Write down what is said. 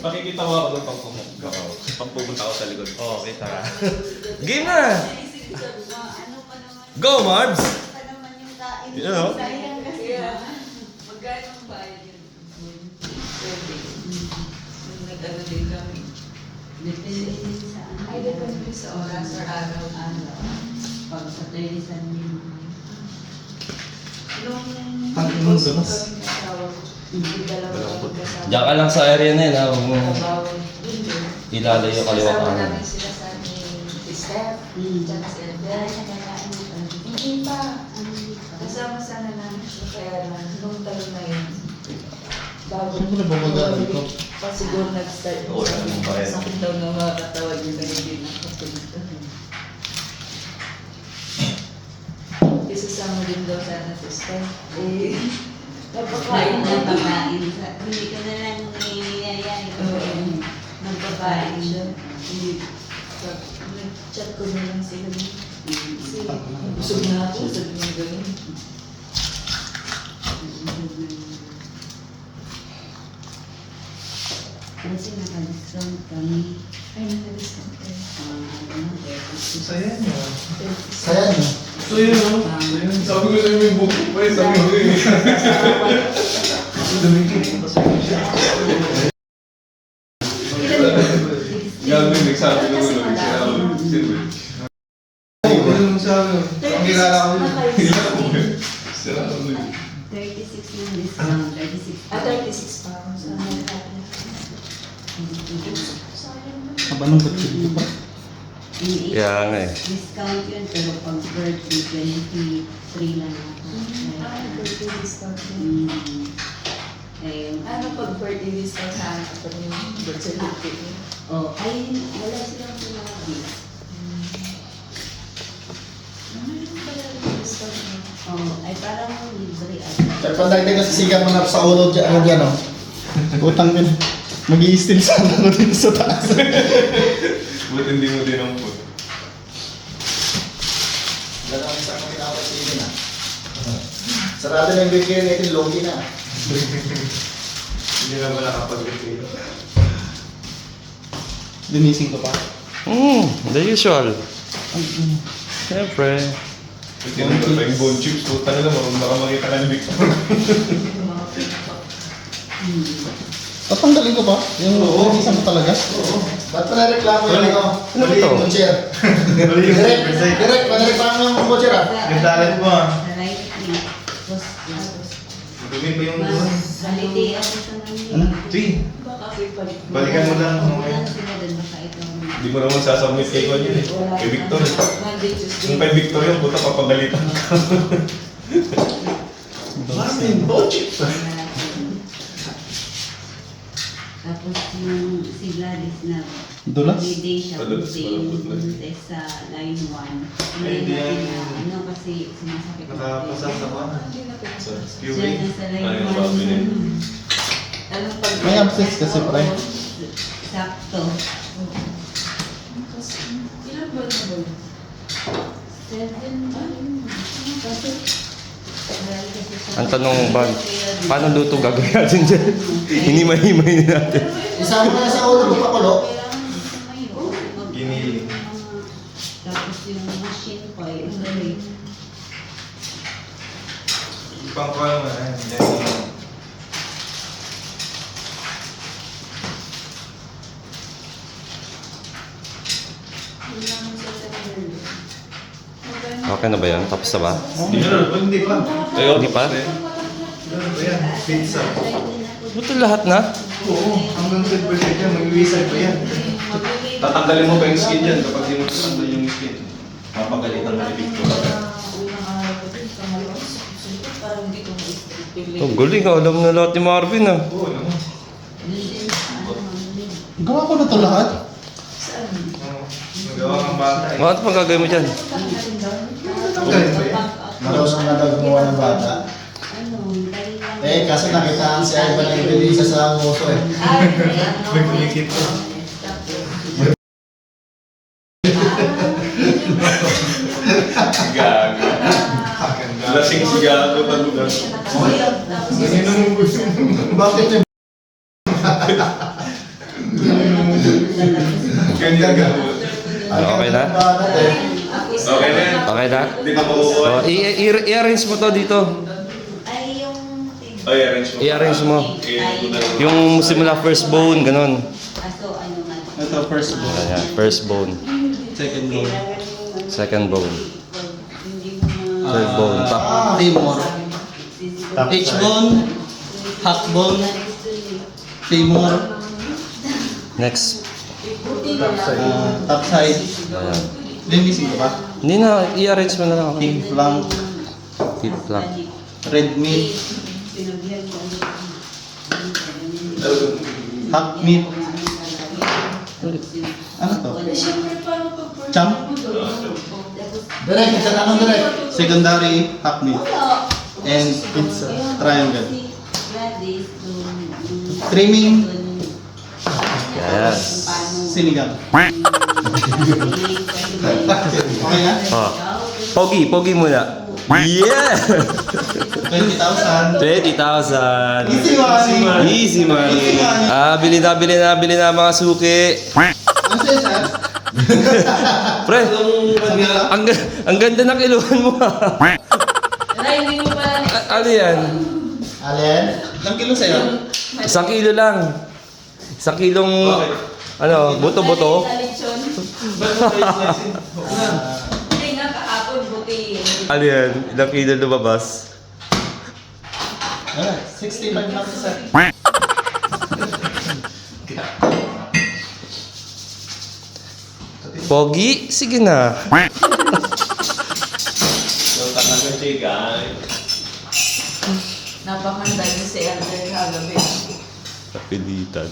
Makikita mo ako doon pag pupunta ako sa likod. Oo, kita ka. Game na! Go, Marbs! You know? Magkano ang bayad yun? Nag-ano din kami. Depende sa ano. Ay, depende sa oras or araw. Pag sa telesan din. Nung gamas. Yung dalawa kami kasama. Diyan ka lang sa area na yun, ha? Huwag mo Bawal. ilalayo kaliwa Kasama kanan. namin sila sa ni Steph. Tsaka si Dahil Elvin. sa kakain ko. Hindi pa. Hindi pa. Kasama sana namin siya. Kaya lang, nung taon na yun. Bago. Siyempre, bumagaling ko. Pasiguro nag-start. Oo, yung pa rin. Sakit daw na mga katawan yun na hindi nakapunta. Isasama din daw sana si Steph. Eh, Kain napakain na na pakain. Hindi ka na lang niyayari ko. Magbabain siya. Nag-chat ko na lang sila. Kasi busog na ako. Sabi mo gano'n. Kasi naka-discount kami. Ay, nag-discount kayo. Saya niya. Saya niya. So yun, no? So yun, sabi ko sa'yo may buko pa eh. Sabi ko eh. Dumikit mo kasi siya. Gabi, nagsabi ko na nagsabi. Ano naman siya? Ang kilala ko yun. Sira ko na yun. 36 yung discount. 36. 36 pa ako sa mga Abanong kutsilyo pa. Kaya nga eh. Discount yun, pero pag birthday, 23 lang ako. birthday discount din. Ayun. Ano pag birthday discount na kapag yung birth certificate niyo? Oh, ay, wala silang sinabi. Ano pala yung discount niyo? Oh, ay parang libre at. Pero pag dagdag na sisigang mo na sa ulo dyan, ano dyan, oh. Utang din. Mag-i-steal sana ko dito sa taas. Ba't hindi mo dinampot? Wala kami sa mga dapat sa inyo na. Sarado na yung bigay natin, logi na. Hindi na ba nakapag-repair? Linising ko pa. The usual. Siyempre. Tinanggol pa yung bone chips. Puta na lang, baka makita ka ni Victor. Mga pinapa. Tatanggalin ko pa? Yung linisan mo talaga? Oo. Ba't pa na-reklamo yun ako? Ano ba to? Yung chair. Direct, pa-reklamo yung chair ah. Nagdalan mo ah. Sa right knee. Tapos, Dumi pa yung mas holiday ako sa Manila. Ano? Sige. Baka balik. Balikan mo lang. Wala sila doon, baka ito. Hindi mo naman sasubmit kay Juan yun eh. Kay Victor. Monday, Tuesday. Yung kay Victor yun, puta papagalitan ka. Marvin, bone chips. Tapos yung si Gladys na Dulas? holiday siya Padulas, kung malambot na. sa line 1. Ay, Hindi di natin yan. na, ano kasi sumasakit ako. Nakapasasama. Hindi na pwede. So, Diyan queuing. na sa line Ayun, sabi niya. 1. Anong pag... May abscess kasi, pre. Sakto. Kasi, ilan ba na ba yun? 7 kasi Ang tanong ba, paano luto gagawin natin dyan? Hinimay-himay na natin. Isama na sa ulo, pakulo. Giniling. Tapos yung machine pa, yung galing. Ipang ko naman. Yan. Okay na ba yan? Tapos na ba? Hindi pa. Ayun, hindi pa? Ayan, pizza. Buto lahat na? Oo, hanggang 10% yan, mag-iwisay pa yan. Tatanggalin mo pa yung skin dyan kapag di mo tatanggal yung skin. Papagalitan ka ni Victor. Unang araw ko din, pangalawang sakit. Parang hindi ko ma-strip. Oh, galing ka. Alam na lahat ni Marvin ah. Oo, naman. Gawa ko na to lahat. Saan? Oo. Magawa kang bata eh. Ano pang gagawin mo dyan? Tanggalin ba yan? Marunong na daw gumawa ng bata. Eh, kasi nakitaan si Ivan na ibili sa nguso eh. Nagkumikit ko. Gago. Lasing si Gago pag ugas. Bakit yung Ganda ka. Okay na? Okay na yan. Okay na? Hindi na makukuha. Oh, i-arrange mo to dito. Ay, yung... Ay, arrange mo. I-arrange mo. Yung... Yung simula first bone, ganun. Aso, ano nga. Ito, first bone. Ayan, first bone. Second bone. Second bone. Hindi mo na... Third bone. Top. Femur. H-bone. Hackbone. Femur. Next. Top side. Ayan. Linisin ko ba? Hindi na, i-arrange mo na lang. Okay. Hip flank. Tip lang. Red meat. Pinagyan ko. Hack meat. Ano to? Champ? Direct, isa na direct. Secondary hack meat. And pizza. Triangle. Trimming. Yes. Sinigang. Okay na? Oh. Pogi muna. Yeah! 20,000. 20,000. Easy money. Easy money. Easy money. Ah, bili na mga suki. Ano sa'yo, sir? Pre, ang ganda ng kiluhan mo ah. Aray, hindi mo pala Ano yan? Alin? Ilang kilo sa'yo? 1 kilo lang. 1 kilong, ano, buto-buto. Hindi nga kahapon, buti. Ano yan? Ilang kilo lumabas? 65 lang sir. Pogi? Sige na. So, talaga, chica. Napakanda yung si Elder kagabi. Kapilitan.